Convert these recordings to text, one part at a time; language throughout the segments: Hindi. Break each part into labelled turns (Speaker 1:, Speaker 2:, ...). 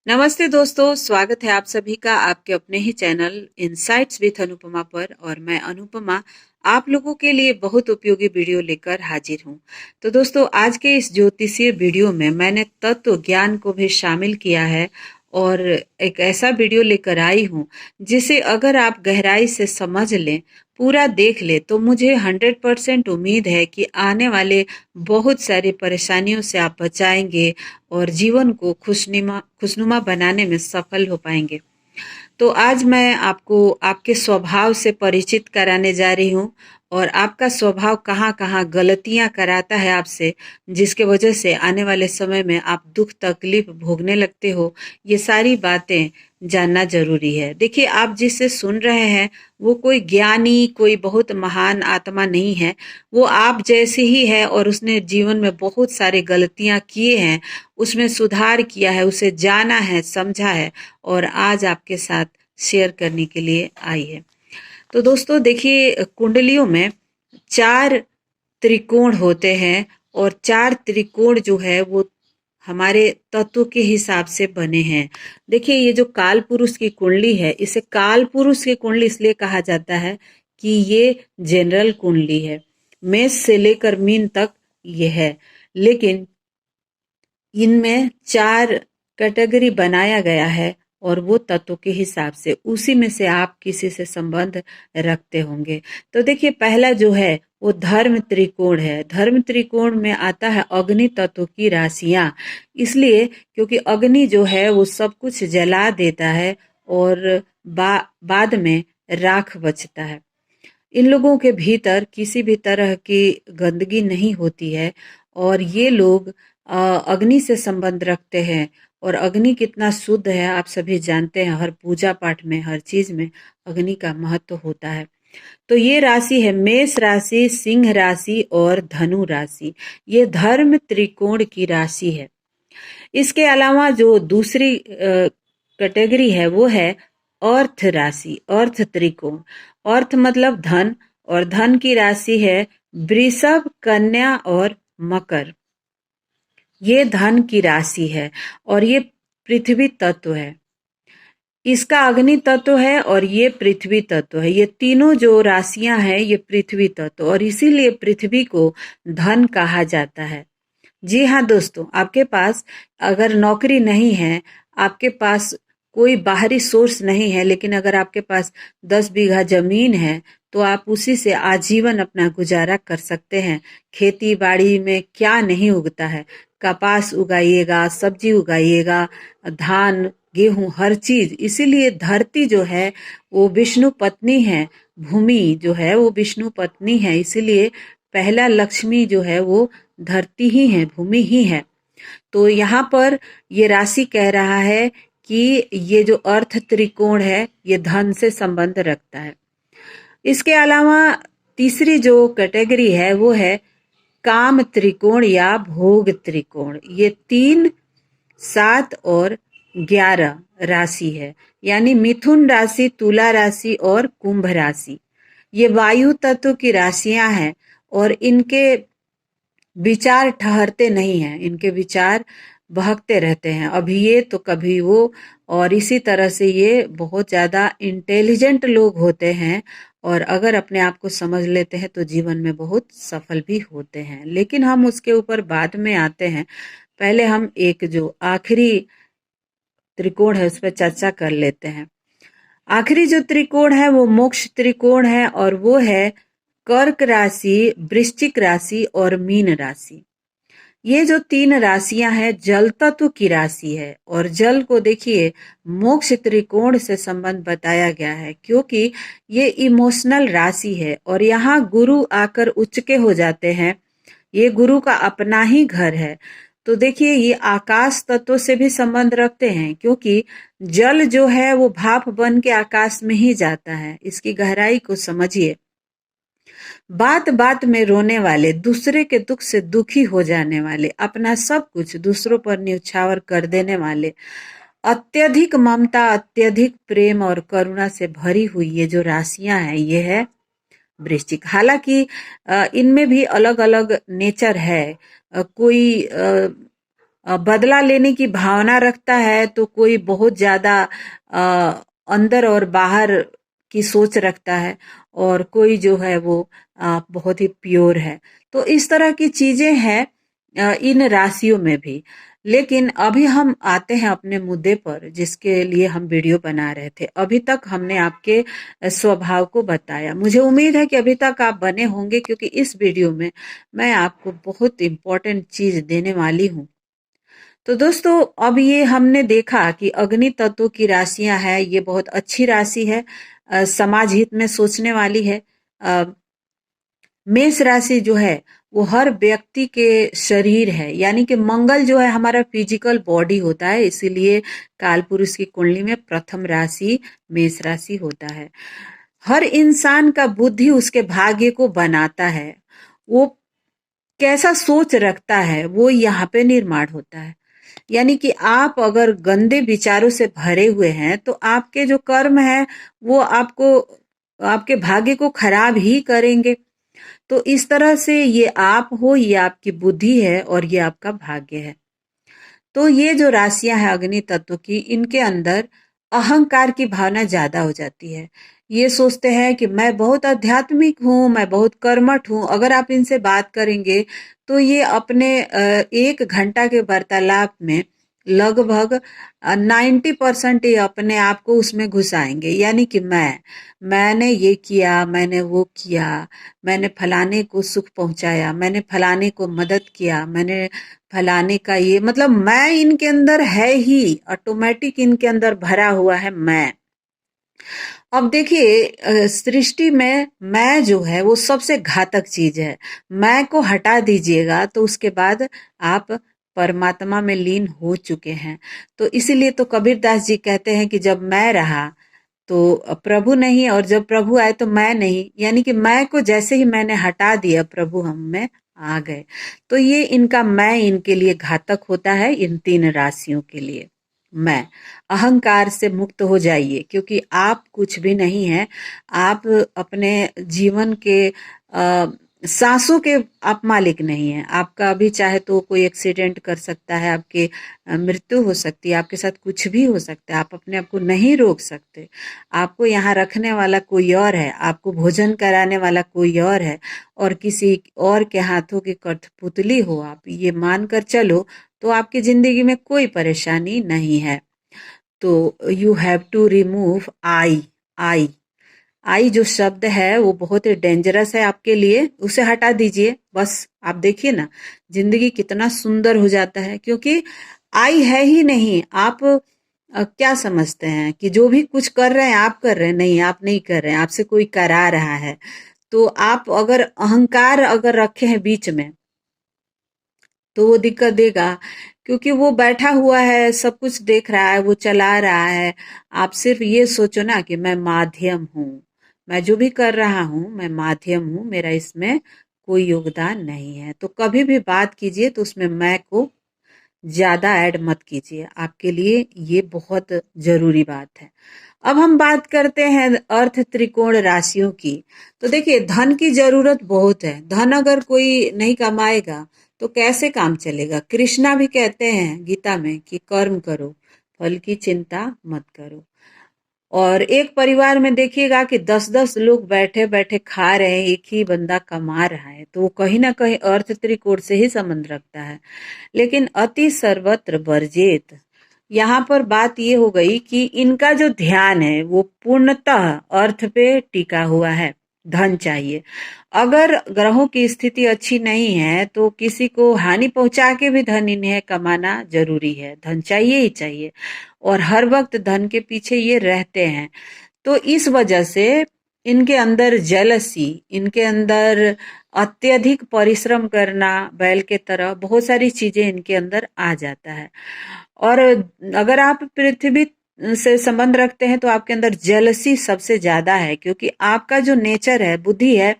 Speaker 1: नमस्ते दोस्तों, स्वागत है आप सभी का आपके अपने ही चैनल इनसाइट्स विथ अनुपमा पर। और मैं अनुपमा आप लोगों के लिए बहुत उपयोगी वीडियो लेकर हाजिर हूं। तो दोस्तों, आज के इस ज्योतिषीय वीडियो में मैंने तत्व ज्ञान को भी शामिल किया है और एक ऐसा वीडियो लेकर आई हूं जिसे अगर आप गहराई से समझ लें, पूरा देख ले, तो मुझे 100% उम्मीद है कि आने वाले बहुत सारी परेशानियों से आप बचाएंगे और जीवन को खुशनुमा बनाने में सफल हो पाएंगे। तो आज मैं आपको आपके स्वभाव से परिचित कराने जा रही हूँ और आपका स्वभाव कहाँ कहाँ गलतियां कराता है आपसे, जिसके वजह से आने वाले समय में आप दुख तकलीफ भोगने लगते हो। ये सारी बातें जानना जरूरी है। देखिए, आप जिससे सुन रहे हैं वो कोई ज्ञानी, कोई बहुत महान आत्मा नहीं है। वो आप जैसे ही है और उसने जीवन में बहुत सारी गलतियां किए हैं, उसमें सुधार किया है, उसे जाना है, समझा है और आज आपके साथ शेयर करने के लिए आई है। तो दोस्तों देखिए, कुंडलियों में 4 त्रिकोण होते हैं और 4 त्रिकोण जो है वो हमारे तत्व के हिसाब से बने हैं। देखिए, ये जो काल पुरुष की कुंडली है, इसे काल पुरुष की कुंडली इसलिए कहा जाता है कि ये जनरल कुंडली है। मेष से लेकर मीन तक ये है, लेकिन इनमें 4 कैटेगरी बनाया गया है और वो तत्व के हिसाब से, उसी में से आप किसी से संबंध रखते होंगे। तो देखिए, पहला जो है वो धर्म त्रिकोण है। धर्म त्रिकोण में आता है अग्नि तत्व की राशियां, इसलिए क्योंकि अग्नि जो है वो सब कुछ जला देता है और बाद में राख बचता है। इन लोगों के भीतर किसी भी तरह की गंदगी नहीं होती है और ये लोग अग्नि से संबंध रखते हैं। और अग्नि कितना शुद्ध है आप सभी जानते हैं, हर पूजा पाठ में, हर चीज में अग्नि का महत्व होता है। तो ये राशि है मेष राशि, सिंह राशि और धनु राशि। ये धर्म त्रिकोण की राशि है। इसके अलावा जो दूसरी कैटेगरी है वो है अर्थ राशि, अर्थ त्रिकोण। अर्थ मतलब धन, और धन की राशि है वृषभ, कन्या और मकर। ये धन की राशि है और ये पृथ्वी तत्व है। इसका अग्नि तत्व है और ये पृथ्वी तत्व है। ये तीनों जो राशियां हैं ये पृथ्वी तत्व, और इसीलिए पृथ्वी को धन कहा जाता है। जी हाँ दोस्तों, आपके पास अगर नौकरी नहीं है, आपके पास कोई बाहरी सोर्स नहीं है, लेकिन अगर आपके पास 10 बीघा जमीन है तो आप उसी से आजीवन अपना गुजारा कर सकते हैं। खेती बाड़ी में क्या नहीं उगता है, कपास उगाइएगा, सब्जी उगाइएगा, धान गेहूं, हर चीज। इसीलिए धरती जो है वो विष्णु पत्नी है, भूमि जो है वो विष्णु पत्नी है। इसीलिए पहला लक्ष्मी जो है वो धरती ही है, भूमि ही है। तो यहाँ पर ये राशि कह रहा है कि ये जो अर्थ त्रिकोण है ये धन से संबंध रखता है। इसके अलावा तीसरी जो कैटेगरी है वो है काम त्रिकोण या भोग त्रिकोण। ये 3, 7 और 11 राशि है, यानी मिथुन राशि, तुला राशि और कुंभ राशि। ये वायु तत्व की राशियां हैं और इनके विचार ठहरते नहीं हैं, इनके विचार बहकते रहते हैं, अभी ये तो कभी वो। और इसी तरह से ये बहुत ज्यादा इंटेलिजेंट लोग होते हैं और अगर अपने आप को समझ लेते हैं तो जीवन में बहुत सफल भी होते हैं। लेकिन हम उसके ऊपर बाद में आते हैं। पहले हम एक जो आखिरी त्रिकोण है उस पर चर्चा कर लेते हैं। आखिरी जो त्रिकोण है वो मोक्ष त्रिकोण है और वो है कर्क राशि, वृश्चिक राशि और मीन राशि। ये जो 3 राशियां हैं जल तत्व की राशि है और जल को देखिए मोक्ष त्रिकोण से संबंध बताया गया है, क्योंकि ये इमोशनल राशि है और यहाँ गुरु आकर उच्च के हो जाते हैं। ये गुरु का अपना ही घर है। तो देखिए, ये आकाश तत्व से भी संबंध रखते हैं, क्योंकि जल जो है वो भाप बन के आकाश में ही जाता है। इसकी गहराई को समझिए। बात बात में रोने वाले, दूसरे के दुख से दुखी हो जाने वाले, अपना सब कुछ दूसरों पर न्यौछावर कर देने वाले, अत्यधिक ममता, अत्यधिक प्रेम और करुणा से भरी हुई ये जो राशियां हैं ये है वृश्चिक। हालांकि इनमें भी अलग अलग नेचर है। कोई बदला लेने की भावना रखता है, तो कोई बहुत ज्यादा अंदर और बाहर की सोच रखता है, और कोई जो है वो बहुत ही प्योर है। तो इस तरह की चीजें हैं इन राशियों में भी। लेकिन अभी हम आते हैं अपने मुद्दे पर, जिसके लिए हम वीडियो बना रहे थे। अभी तक हमने आपके स्वभाव को बताया। मुझे उम्मीद है कि अभी तक आप बने होंगे, क्योंकि इस वीडियो में मैं आपको बहुत इम्पोर्टेंट चीज देने वाली हूँ। तो दोस्तों, अब ये हमने देखा कि अग्नि तत्व की राशियां हैं, ये बहुत अच्छी राशि है, समाज हित में सोचने वाली है। अ, मेष राशि जो है वो हर व्यक्ति के शरीर है, यानी कि मंगल जो है हमारा फिजिकल बॉडी होता है, इसीलिए काल पुरुष की कुंडली में प्रथम राशि मेष राशि होता है। हर इंसान का बुद्धि उसके भाग्य को बनाता है। वो कैसा सोच रखता है वो यहाँ पे निर्माण होता है। यानी कि आप अगर गंदे विचारों से भरे हुए हैं, तो आपके जो कर्म है वो आपको, आपके भाग्य को खराब ही करेंगे। तो इस तरह से ये आप हो, ये आपकी बुद्धि है, और ये आपका भाग्य है। तो ये जो राशियां हैं अग्नि तत्व की, इनके अंदर अहंकार की भावना ज्यादा हो जाती है। ये सोचते हैं कि मैं बहुत आध्यात्मिक हूँ, मैं बहुत कर्मठ हूँ। अगर आप इनसे बात करेंगे तो ये अपने 1 घंटा के वार्तालाप में लगभग 90% ये अपने आप को उसमें घुसाएंगे। यानी कि मैंने ये किया, मैंने वो किया, मैंने फलाने को सुख पहुंचाया, मैंने फलाने को मदद किया, मैंने फलाने का ये, मतलब मैं इनके अंदर है ही, ऑटोमेटिक इनके अंदर भरा हुआ है मैं। अब देखिए, सृष्टि में मैं जो है वो सबसे घातक चीज है। मैं को हटा दीजिएगा तो उसके बाद आप परमात्मा में लीन हो चुके हैं। तो इसीलिए तो कबीरदास जी कहते हैं कि जब मैं रहा तो प्रभु नहीं, और जब प्रभु आए तो मैं नहीं। यानी कि मैं को जैसे ही मैंने हटा दिया, प्रभु हम में आ गए। तो ये इनका मैं इनके लिए घातक होता है, इन 3 राशियों के लिए। मैं, अहंकार से मुक्त हो जाइए, क्योंकि आप कुछ भी नहीं है। आप अपने जीवन के सांसों के आप मालिक नहीं है। आपका अभी चाहे तो कोई एक्सीडेंट कर सकता है, आपके मृत्यु हो सकती है, आपके साथ कुछ भी हो सकता है। आप अपने आप को नहीं रोक सकते। आपको यहाँ रखने वाला कोई और है, आपको भोजन कराने वाला कोई और है, और किसी और के हाथों की कठपुतली हो आप, ये मानकर चलो तो आपकी जिंदगी में कोई परेशानी नहीं है। तो यू हैव टू रिमूव आई। आई आई जो शब्द है वो बहुत ही डेंजरस है आपके लिए, उसे हटा दीजिए बस। आप देखिए ना, जिंदगी कितना सुंदर हो जाता है, क्योंकि आई है ही नहीं। आप क्या समझते हैं कि जो भी कुछ कर रहे हैं आप कर रहे हैं? नहीं, आप नहीं कर रहे हैं, आपसे कोई करा रहा है। तो आप अगर अहंकार अगर रखे हैं बीच में, तो वो दिक्कत देगा, क्योंकि वो बैठा हुआ है, सब कुछ देख रहा है, वो चला रहा है। आप सिर्फ ये सोचो ना कि मैं माध्यम हूँ, मैं जो भी कर रहा हूँ मैं माध्यम हूँ, मेरा इसमें कोई योगदान नहीं है। तो कभी भी बात कीजिए तो उसमें मैं को ज्यादा ऐड मत कीजिए। आपके लिए ये बहुत जरूरी बात है। अब हम बात करते हैं अर्थ त्रिकोण राशियों की। तो देखिए, धन की जरूरत बहुत है। धन अगर कोई नहीं कमाएगा तो कैसे काम चलेगा? कृष्णा भी कहते हैं गीता में कि कर्म करो, फल की चिंता मत करो। और एक परिवार में देखिएगा कि 10-10 लोग बैठे बैठे खा रहे हैं, एक ही बंदा कमा रहा है, तो वो कहीं ना कहीं अर्थ त्रिकोण से ही संबंध रखता है। लेकिन अति सर्वत्र वर्जित, यहाँ पर बात ये हो गई कि इनका जो ध्यान है वो पूर्णतः अर्थ पे टिका हुआ है। धन चाहिए। अगर ग्रहों की स्थिति अच्छी नहीं है तो किसी को हानि पहुंचा के भी धन इन्हें कमाना जरूरी है। धन चाहिए ही चाहिए, और हर वक्त धन के पीछे ये रहते हैं। तो इस वजह से इनके अंदर जेलसी, इनके अंदर अत्यधिक परिश्रम करना, बैल के तरह बहुत सारी चीजें इनके अंदर आ जाता है। और अगर आप पृथ्वी से संबंध रखते हैं तो आपके अंदर जेलसी सबसे ज्यादा है, क्योंकि आपका जो नेचर है, बुद्धि है,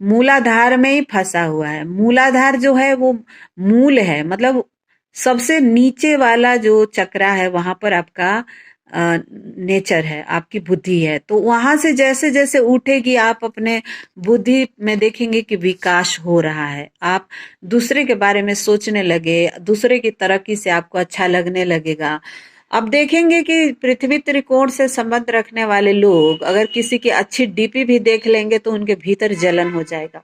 Speaker 1: मूलाधार में ही फंसा हुआ है। मूलाधार जो है वो मूल है, मतलब सबसे नीचे वाला जो चक्रा है वहां पर आपका नेचर है, आपकी बुद्धि है, तो वहां से जैसे जैसे उठेगी आप अपने बुद्धि में देखेंगे कि विकास हो रहा है। आप दूसरे के बारे में सोचने लगे, दूसरे की तरक्की से आपको अच्छा लगने लगेगा। अब देखेंगे कि पृथ्वी त्रिकोण से संबंध रखने वाले लोग अगर किसी की अच्छी डीपी भी देख लेंगे तो उनके भीतर जलन हो जाएगा।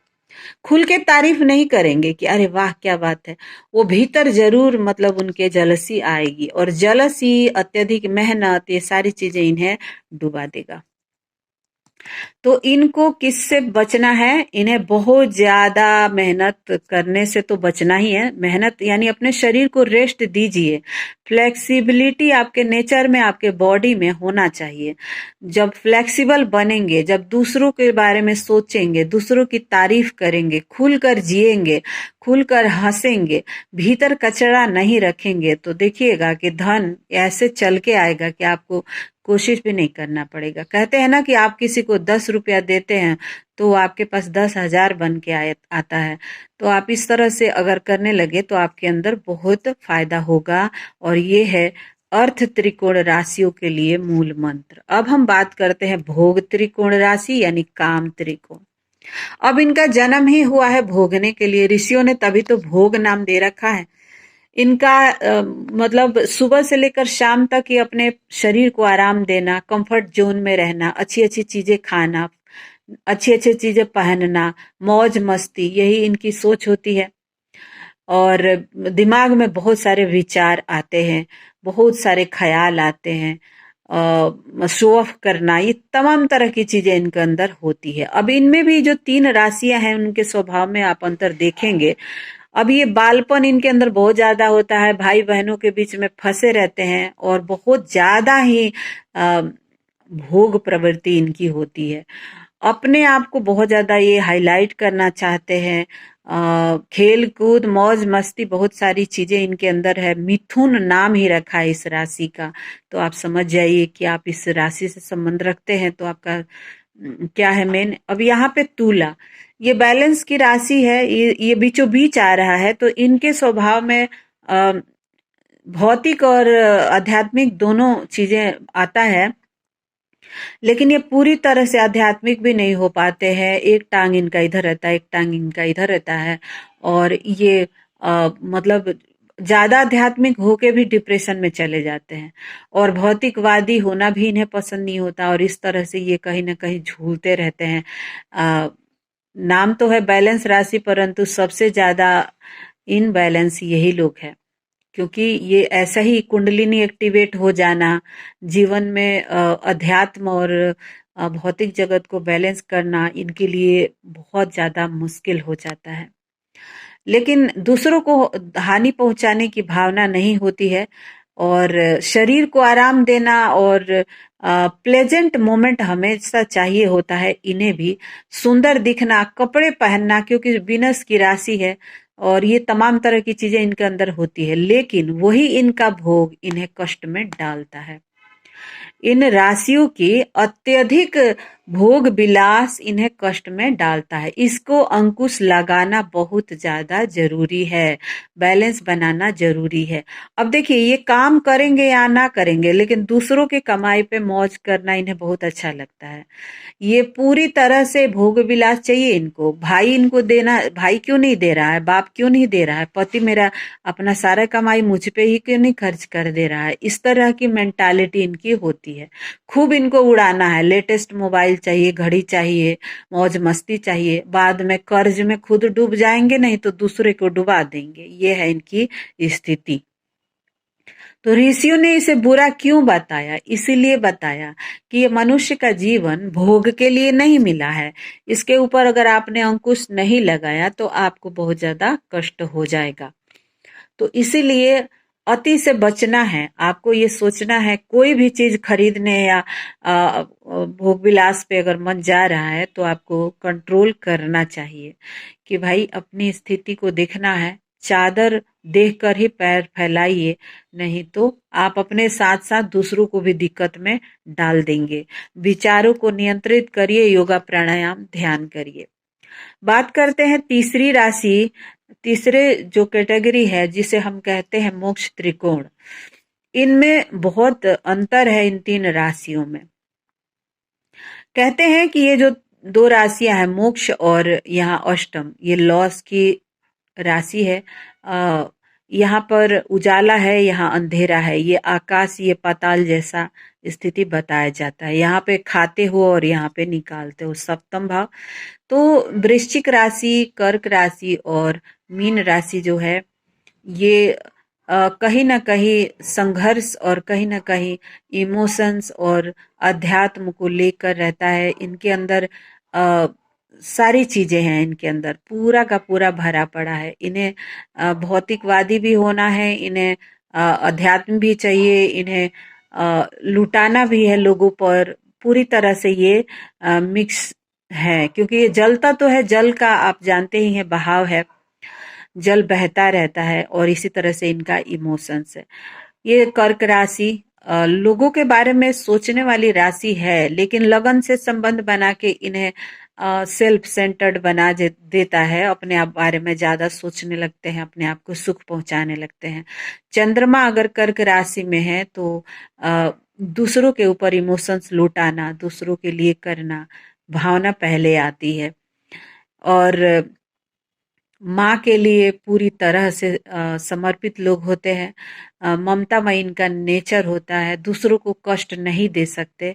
Speaker 1: खुल के तारीफ नहीं करेंगे कि अरे वाह क्या बात है, वो भीतर जरूर मतलब उनके जलसी आएगी, और जलसी, अत्यधिक मेहनत, ये सारी चीजें इन्हें डुबा देगा। तो इनको किससे बचना है? इन्हें बहुत ज्यादा मेहनत करने से तो बचना ही है। मेहनत यानी अपने शरीर को रेस्ट दीजिए। फ्लेक्सिबिलिटी आपके नेचर में, आपके बॉडी में होना चाहिए। जब फ्लेक्सिबल बनेंगे, जब दूसरों के बारे में सोचेंगे, दूसरों की तारीफ करेंगे, खुलकर जिएंगे, खुलकर हंसेंगे, भीतर कचरा नहीं रखेंगे, तो देखिएगा कि धन ऐसे चल के आएगा कि आपको कोशिश भी नहीं करना पड़ेगा। कहते हैं ना कि आप किसी को 10 रुपया देते हैं तो वो आपके पास 10,000 बन के आता है। तो आप इस तरह से अगर करने लगे तो आपके अंदर बहुत फायदा होगा। और ये है अर्थ त्रिकोण राशियों के लिए मूल मंत्र। अब हम बात करते हैं भोग त्रिकोण राशि यानी काम त्रिकोण। अब इनका जन्म ही हुआ है भोगने के लिए, ऋषियों ने तभी तो भोग नाम दे रखा है इनका। मतलब सुबह से लेकर शाम तक ये अपने शरीर को आराम देना, कंफर्ट जोन में रहना, अच्छी अच्छी चीजें खाना, अच्छी अच्छी चीजें पहनना, मौज मस्ती, यही इनकी सोच होती है। और दिमाग में बहुत सारे विचार आते हैं, बहुत सारे ख्याल आते हैं, शो ऑफ करना, ये तमाम तरह की चीजें इनके अंदर होती है। अब इनमें भी जो 3 राशियां हैं उनके स्वभाव में आप अंतर देखेंगे। अब ये बालपन इनके अंदर बहुत ज्यादा होता है, भाई बहनों के बीच में फंसे रहते हैं और बहुत ज्यादा ही अ, भोग प्रवृत्ति इनकी होती है। अपने आप को बहुत ज्यादा ये हाईलाइट करना चाहते हैं। खेल कूद मौज मस्ती बहुत सारी चीजें इनके अंदर है। मिथुन नाम ही रखा है इस राशि का, तो आप समझ जाइए कि आप इस राशि से संबंध रखते हैं तो आपका क्या है मेन। अब यहाँ पे तुला, ये बैलेंस की राशि है, ये बीचों बीच आ रहा है, तो इनके स्वभाव में अ, भौतिक और आध्यात्मिक दोनों चीजें आता है। लेकिन ये पूरी तरह से आध्यात्मिक भी नहीं हो पाते हैं। एक टांग इनका इधर रहता है, एक टांग इनका इधर रहता है, और ये मतलब ज्यादा आध्यात्मिक होके भी डिप्रेशन में चले जाते हैं, और भौतिकवादी होना भी इन्हें पसंद नहीं होता, और इस तरह से ये कहीं ना कहीं झूलते रहते हैं। अ, नाम तो है बैलेंस राशि, परंतु सबसे ज्यादा इनबैलेंस यही लोग हैं। क्योंकि ये ऐसा ही कुंडलिनी एक्टिवेट हो जाना, जीवन में अध्यात्म और भौतिक जगत को बैलेंस करना इनके लिए बहुत ज्यादा मुश्किल हो जाता है। लेकिन दूसरों को हानि पहुंचाने की भावना नहीं होती है, और शरीर को आराम देना और प्लेजेंट मोमेंट हमेशा चाहिए होता है इन्हें भी। सुंदर दिखना, कपड़े पहनना, क्योंकि विनस की राशि है और ये तमाम तरह की चीजें इनके अंदर होती है, लेकिन वही इनका भोग इन्हें कष्ट में डालता है। इन राशियों की अत्यधिक भोग विलास इन्हें कष्ट में डालता है। इसको अंकुश लगाना बहुत ज्यादा जरूरी है, बैलेंस बनाना जरूरी है। अब देखिए, ये काम करेंगे या ना करेंगे, लेकिन दूसरों के कमाई पे मौज करना इन्हें बहुत अच्छा लगता है। ये पूरी तरह से भोग विलास चाहिए इनको। भाई इनको देना, भाई क्यों नहीं दे रहा है, बाप क्यों नहीं दे रहा है, पति मेरा अपना सारा कमाई मुझ पे ही क्यों नहीं खर्च कर दे रहा है, इस तरह की मेंटालिटी इनकी होती है। खूब इनको उड़ाना है, लेटेस्ट मोबाइल चाहिए, घड़ी चाहिए, मौज मस्ती चाहिए, बाद में कर्ज में खुद डूब जाएंगे, नहीं तो दूसरे को डुबा देंगे। ये है इनकी स्थिति। तो ऋषियों ने इसे बुरा क्यों बताया? इसीलिए बताया कि ये मनुष्य का जीवन भोग के लिए नहीं मिला है। इसके ऊपर अगर आपने अंकुश नहीं लगाया तो आपको बहुत ज्यादा कष्ट हो जाएगा। तो इसीलिए अति से बचना है। आपको ये सोचना है, कोई भी चीज खरीदने या भोग विलास पे अगर मन जा रहा है तो आपको कंट्रोल करना चाहिए कि भाई अपनी स्थिति को देखना है। चादर देखकर ही पैर फैलाइए, नहीं तो आप अपने साथ साथ दूसरों को भी दिक्कत में डाल देंगे। विचारों को नियंत्रित करिए, योगा प्राणायाम ध्यान करिए। बात करते हैं तीसरी राशि, तीसरे जो कैटेगरी है जिसे हम कहते हैं मोक्ष त्रिकोण। इनमें बहुत अंतर है इन 3 राशियों में। कहते हैं कि ये जो 2 राशियां हैं, मोक्ष और यहाँ अष्टम, ये लॉस की राशि है। यहाँ पर उजाला है, यहाँ अंधेरा है, ये आकाश, ये पाताल जैसा स्थिति बताया जाता है। यहाँ पे खाते हो और यहाँ पे निकालते हो, सप्तम भाव। तो वृश्चिक राशि, कर्क राशि और मीन राशि जो है, ये कहीं ना कहीं संघर्ष और कहीं ना कहीं इमोशंस और अध्यात्म को लेकर रहता है। इनके अंदर सारी चीजें हैं, इनके अंदर पूरा का पूरा भरा पड़ा है। इन्हें भौतिकवादी भी होना है, इन्हें अध्यात्म भी चाहिए, इन्हें लुटाना भी है लोगों पर। पूरी तरह से ये मिक्स है, क्योंकि ये जलता तो है, जल का आप जानते ही हैं बहाव है, जल बहता रहता है, और इसी तरह से इनका इमोशंस है। ये कर्क राशि लोगों के बारे में सोचने वाली राशि है, लेकिन लगन से संबंध बना के इन्हें सेल्फ सेंटर्ड बना देता है। अपने आप बारे में ज्यादा सोचने लगते हैं, अपने आप को सुख पहुंचाने लगते हैं। चंद्रमा अगर कर्क राशि में है तो दूसरों के ऊपर इमोशंस लुटाना, दूसरों के लिए करना, भावना पहले आती है। और माँ के लिए पूरी तरह से समर्पित लोग होते हैं। ममतामयी इनका नेचर होता है, दूसरों को कष्ट नहीं दे सकते।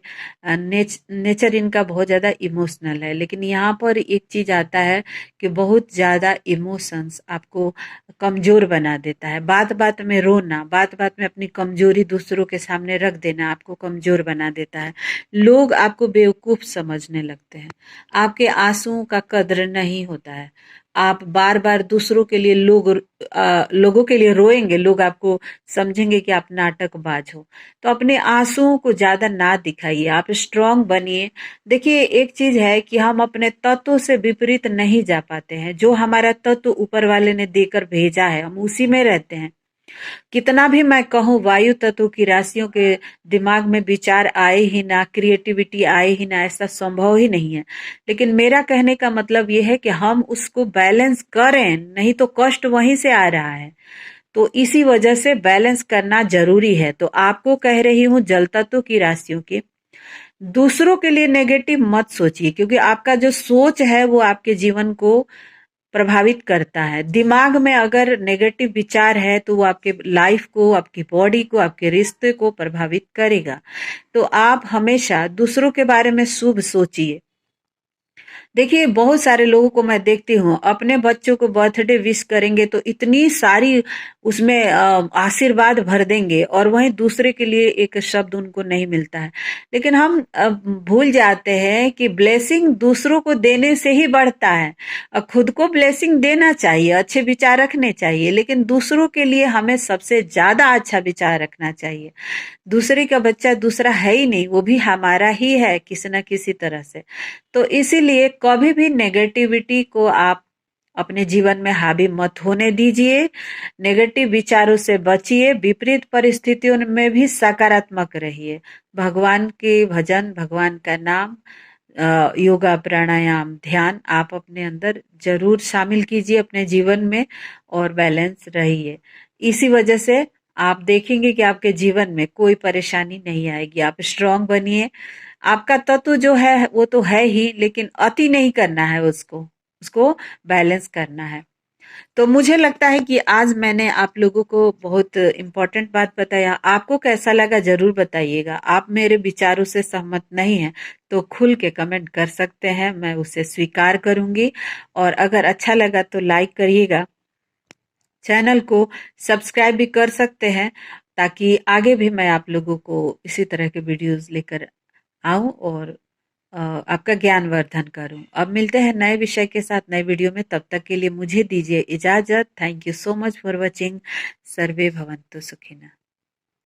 Speaker 1: नेचर इनका बहुत ज़्यादा इमोशनल है। लेकिन यहाँ पर एक चीज़ आता है कि बहुत ज़्यादा इमोशंस आपको कमज़ोर बना देता है। बात बात में रोना, बात बात में अपनी कमज़ोरी दूसरों के सामने रख देना आपको कमज़ोर बना देता है। लोग आपको बेवकूफ़ समझने लगते हैं, आपके आंसुओं का कद्र नहीं होता है। आप बार बार दूसरों के लिए लोगों के लिए रोएंगे, लोग आपको समझेंगे कि आप नाटकबाज हो। तो अपने आंसुओं को ज्यादा ना दिखाइए, आप स्ट्रांग बनिए। देखिए, एक चीज है कि हम अपने तत्व से विपरीत नहीं जा पाते हैं। जो हमारा तत्व ऊपर वाले ने देकर भेजा है, हम उसी में रहते हैं। कितना भी मैं कहूँ, वायु तत्व की राशियों के दिमाग में विचार आए ही ना, क्रिएटिविटी आए ही ना, ऐसा संभव ही नहीं है। लेकिन मेरा कहने का मतलब ये है कि हम उसको बैलेंस करें, नहीं तो कष्ट वहीं से आ रहा है। तो इसी वजह से बैलेंस करना जरूरी है। तो आपको कह रही हूँ, जल तत्व की राशियों के दूसरों के लिए नेगेटिव मत सोचिए, क्योंकि आपका जो सोच है वो आपके जीवन को प्रभावित करता है। दिमाग में अगर नेगेटिव विचार है तो वो आपके लाइफ को, आपकी बॉडी को, आपके रिश्ते को प्रभावित करेगा। तो आप हमेशा दूसरों के बारे में शुभ सोचिए। देखिए, बहुत सारे लोगों को मैं देखती हूँ, अपने बच्चों को बर्थडे विश करेंगे तो इतनी सारी उसमें आशीर्वाद भर देंगे, और वहीं दूसरे के लिए एक शब्द उनको नहीं मिलता है। लेकिन हम भूल जाते हैं कि ब्लेसिंग दूसरों को देने से ही बढ़ता है। खुद को ब्लेसिंग देना चाहिए, अच्छे विचार रखने चाहिए, लेकिन दूसरों के लिए हमें सबसे ज्यादा अच्छा विचार रखना चाहिए। दूसरे का बच्चा दूसरा है ही नहीं, वो भी हमारा ही है किसी न किसी तरह से। तो इसीलिए कभी भी नेगेटिविटी को आप अपने जीवन में हावी मत होने दीजिए। नेगेटिव विचारों से बचिए, विपरीत परिस्थितियों में भी सकारात्मक रहिए। भगवान के भजन, भगवान का नाम, योगा, प्राणायाम, ध्यान आप अपने अंदर जरूर शामिल कीजिए अपने जीवन में, और बैलेंस रहिए। इसी वजह से आप देखेंगे कि आपके जीवन में कोई परेशानी नहीं आएगी। आप स्ट्रांग बनिए। आपका तत्व जो है वो तो है ही, लेकिन अति नहीं करना है, उसको उसको बैलेंस करना है। तो मुझे लगता है कि आज मैंने आप लोगों को बहुत इम्पोर्टेंट बात बताया। आपको कैसा लगा जरूर बताइएगा। आप मेरे विचारों से सहमत नहीं हैं तो खुल के कमेंट कर सकते हैं, मैं उसे स्वीकार करूंगी। और अगर अच्छा लगा तो लाइक करिएगा, चैनल को सब्सक्राइब भी कर सकते हैं, ताकि आगे भी मैं आप लोगों को इसी तरह के वीडियोस लेकर आऊं और आपका ज्ञानवर्धन करूं। अब मिलते हैं नए विषय के साथ नए वीडियो में, तब तक के लिए मुझे दीजिए इजाजत। Thank you so much for watching. सर्वे भवन्तु सुखिनः।